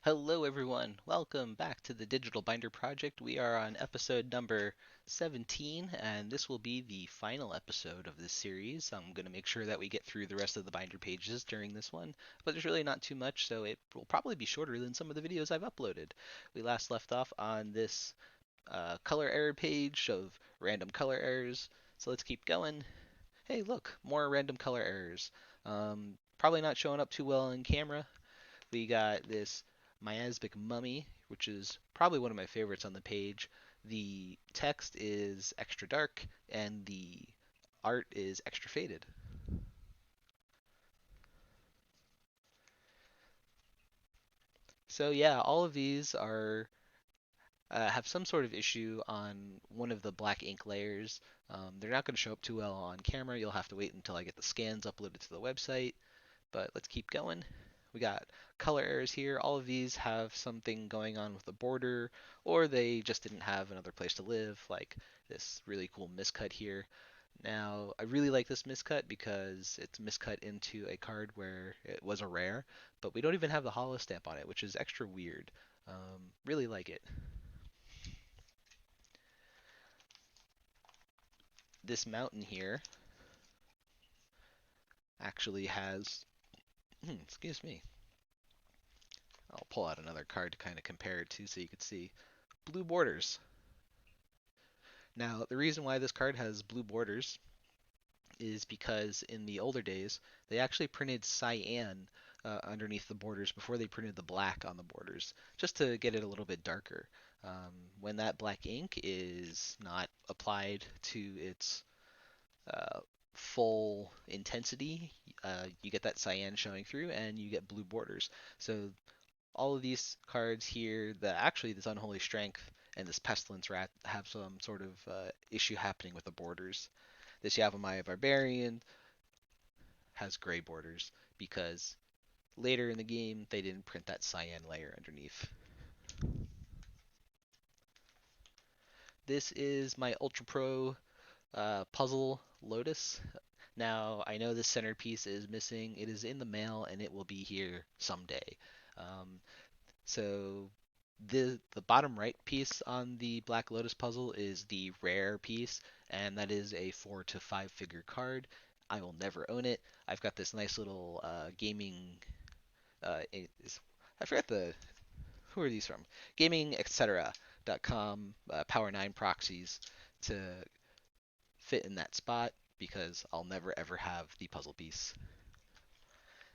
Hello, everyone. Welcome back to the Digital Binder Project. We are on episode number 17, and this will be the final episode of this series. I'm going to make sure that we get through the rest of the binder pages during this one, but there's really not too much, so it will probably be shorter than some of the videos I've uploaded. We last left off on this color error page of random color errors, so let's keep going. Hey, look, more random color errors. Probably not showing up too well on camera. We got this miasmic mummy, which is probably one of my favorites on the page. The text is extra dark and the art is extra faded. So yeah, all of these are have some sort of issue on one of the black ink layers. They're not going to show up too well on camera. You'll have to wait until I get the scans uploaded to the website. But let's keep going. We got color errors here. All of these have something going on with the border, or they just didn't have another place to live, like this really cool miscut here. Now, I really like this miscut because it's miscut into a card where it was a rare, but we don't even have the holo stamp on it, which is extra weird. Really like it. This mountain here actually has, excuse me, I'll pull out another card to kind of compare it to so you can see blue borders. Now, the reason why this card has blue borders is because in the older days, they actually printed cyan underneath the borders before they printed the black on the borders, just to get it a little bit darker. When that black ink is not applied to its uh, full intensity, you get that cyan showing through and you get blue borders. So all of these cards here, actually this Unholy Strength and this Pestilence Rat have some sort of issue happening with the borders. This Yavimaya Barbarian has gray borders because later in the game they didn't print that cyan layer underneath. This is my Ultra Pro puzzle Lotus. Now, I know this centerpiece is missing. It is in the mail and it will be here someday. Um, So the bottom right piece on the Black Lotus puzzle is the rare piece, and that is a 4 to 5 figure card. I will never own it. I've got this nice little gaming. I forget the who are these from? Gaming etc.com Power 9 proxies to fit in that spot because I'll never ever have the puzzle piece.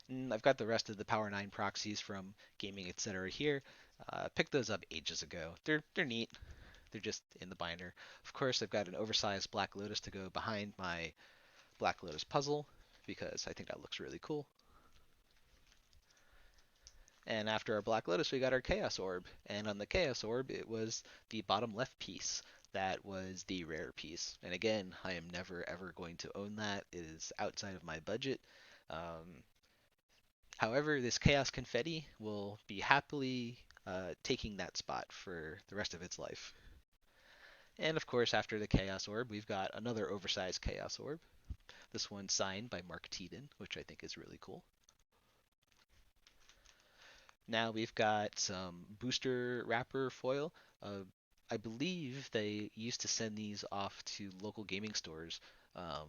And I've got the rest of the Power 9 proxies from Gaming Etc. here. Picked those up ages ago. They're neat. They're just in the binder. Of course, I've got an oversized Black Lotus to go behind my Black Lotus puzzle because I think that looks really cool. And after our Black Lotus, we got our Chaos Orb. And on the Chaos Orb, it was the bottom left piece that was the rare piece. And again, I am never ever going to own that. It is outside of my budget. Um, However, this Chaos Confetti will be happily taking that spot for the rest of its life. And of course, after the Chaos Orb, we've got another oversized Chaos Orb. This one signed by Mark Teeden, which I think is really cool. Now we've got some booster wrapper foil. I believe they used to send these off to local gaming stores um,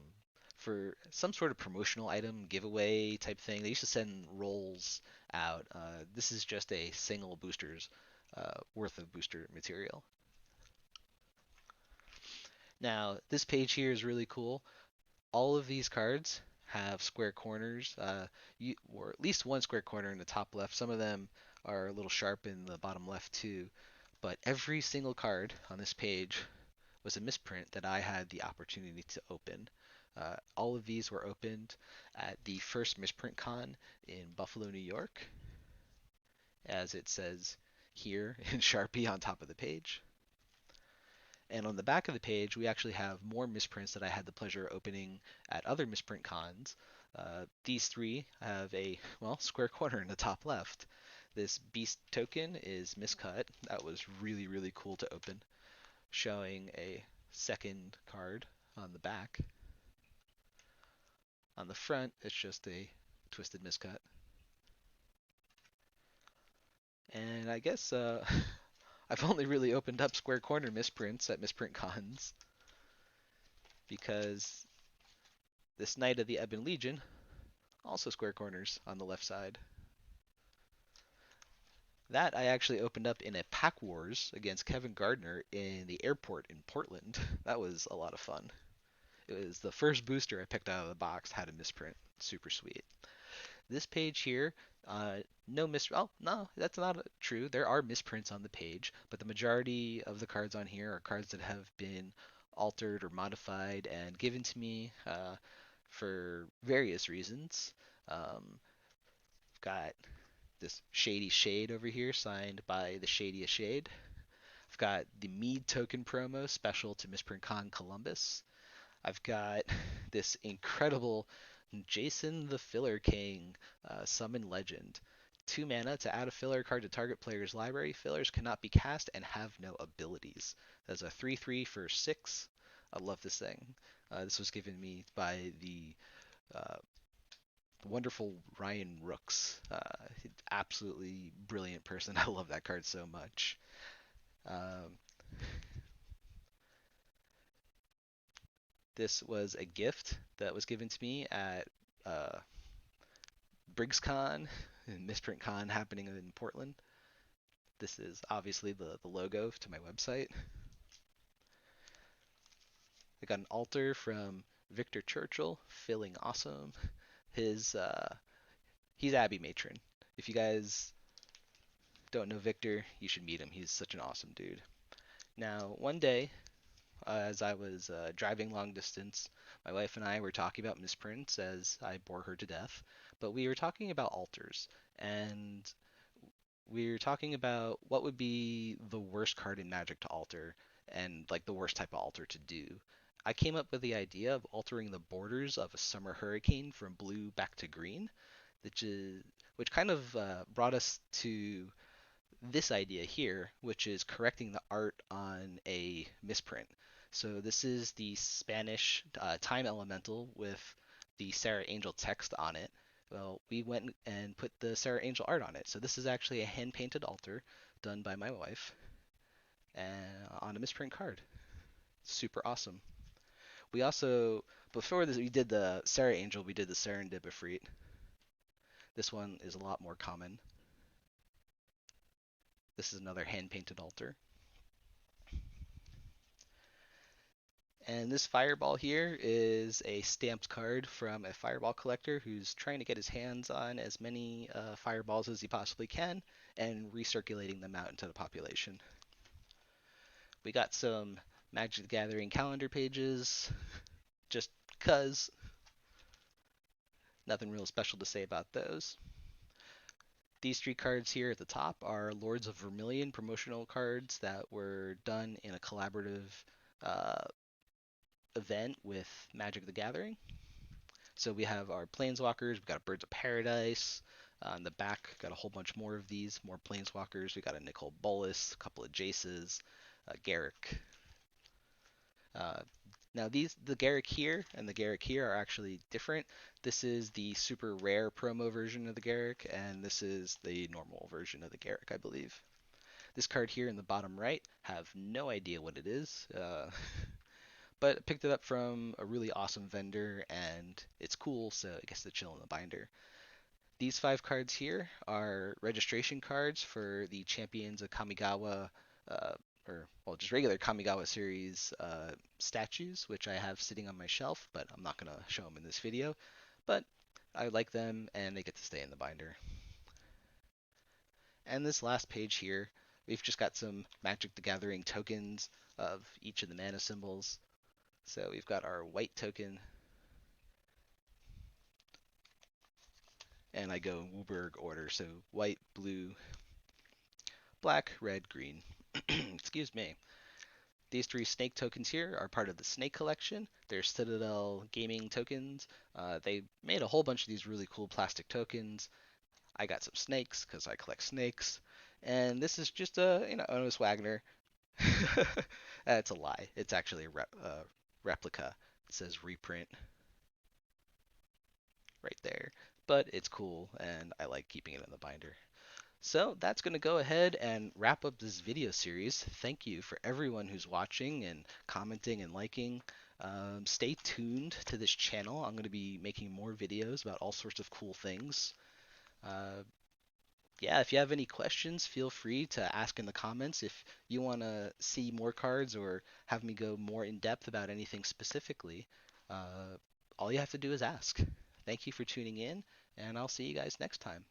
for some sort of promotional item giveaway type thing. They used to send rolls out. This is just a single booster's worth of booster material. Now this page here is really cool. All of these cards have square corners, or at least one square corner in the top left. Some of them are a little sharp in the bottom left too. But every single card on this page was a misprint that I had the opportunity to open. All of these were opened at the first Misprint Con in Buffalo, New York, as it says here in Sharpie on top of the page. And on the back of the page, we actually have more misprints that I had the pleasure of opening at other misprint cons. These three have a, well, square corner in the top left. This beast token is miscut. That was really, really cool to open, showing a second card on the back. On the front, it's just a twisted miscut. And I guess I've only really opened up square corner misprints at misprint cons because this Knight of the Ebon Legion also square corners on the left side. That I actually opened up in a Pack Wars against Kevin Gardner in the airport in Portland. That was a lot of fun. It was the first booster I picked out of the box, had a misprint. Super sweet. This page here, no mis. Oh no, that's not true. There are misprints on the page, but the majority of the cards on here are cards that have been altered or modified and given to me for various reasons. I've got this Shady Shade over here, signed by the Shadiest Shade. I've got the Mead token promo special to Misprint Con Columbus. I've got this incredible Jason the Filler King summon legend. 2 mana to add a filler card to target player's library. Fillers cannot be cast and have no abilities. That's a 3/3 for 6. I love this thing. This was given me by the uh, wonderful Ryan Rooks. Absolutely brilliant person. I love that card so much. Um, this was a gift that was given to me at uh, BriggsCon and Misprint Con happening in Portland. This is obviously the logo to my website. I got an altar from Victor Churchill, feeling awesome. His he's Abbey Matron. If you guys don't know Victor, you should meet him. He's such an awesome dude. Now, one day, as I was driving long distance, my wife and I were talking about misprints as I bore her to death, but we were talking about altars, and we were talking about what would be the worst card in Magic to alter, and like the worst type of alter to do. I came up with the idea of altering the borders of a Summer Hurricane from blue back to green, which kind of brought us to this idea here, which is correcting the art on a misprint. So this is the Spanish time elemental with the Sarah Angel text on it. Well, we went and put the Sarah Angel art on it. So this is actually a hand painted altar done by my wife and on a misprint card. Super awesome. We also, before this, we did the Sarah Angel, we did the Serendipifreet. This one is a lot more common. This is another hand painted altar. And this fireball here is a stamped card from a fireball collector who's trying to get his hands on as many fireballs as he possibly can and recirculating them out into the population. We got some Magic the Gathering calendar pages, just cuz. Nothing real special to say about those. These 3 cards here at the top are Lords of Vermilion promotional cards that were done in a collaborative uh, event with Magic the Gathering. So we have our Planeswalkers, we've got Birds of Paradise. On the back, got a whole bunch more of these, more Planeswalkers. We got a Nicol Bolas, a couple of Jaces, Garruk. Uh, Now the Garruk here and the Garruk here are actually different. This is the super rare promo version of the Garruk, and this is the normal version of the Garruk, I believe. This card here in the bottom right, have no idea what it is. But I picked it up from a really awesome vendor, and it's cool, so I guess to chill in the binder. These 5 cards here are registration cards for the Champions of Kamigawa, uh, or well, just regular Kamigawa series statues, which I have sitting on my shelf, but I'm not gonna show them in this video. But I like them, and they get to stay in the binder. And this last page here, we've just got some Magic the Gathering tokens of each of the mana symbols. So we've got our white token, and I go in WUBRG order. So white, blue, black, red, green. Excuse me. These 3 snake tokens here are part of the snake collection. They're Citadel Gaming tokens. They made a whole bunch of these really cool plastic tokens. I got some snakes because I collect snakes. And this is just a, Honus Wagner. It's a lie. It's actually a replica. It says reprint right there. But it's cool, and I like keeping it in the binder. So that's going to go ahead and wrap up this video series. Thank you for everyone who's watching and commenting and liking. Stay tuned to this channel. I'm going to be making more videos about all sorts of cool things. Uh, yeah, if you have any questions, feel free to ask in the comments. If you want to see more cards or have me go more in depth about anything specifically, all you have to do is ask. Thank you for tuning in, and I'll see you guys next time.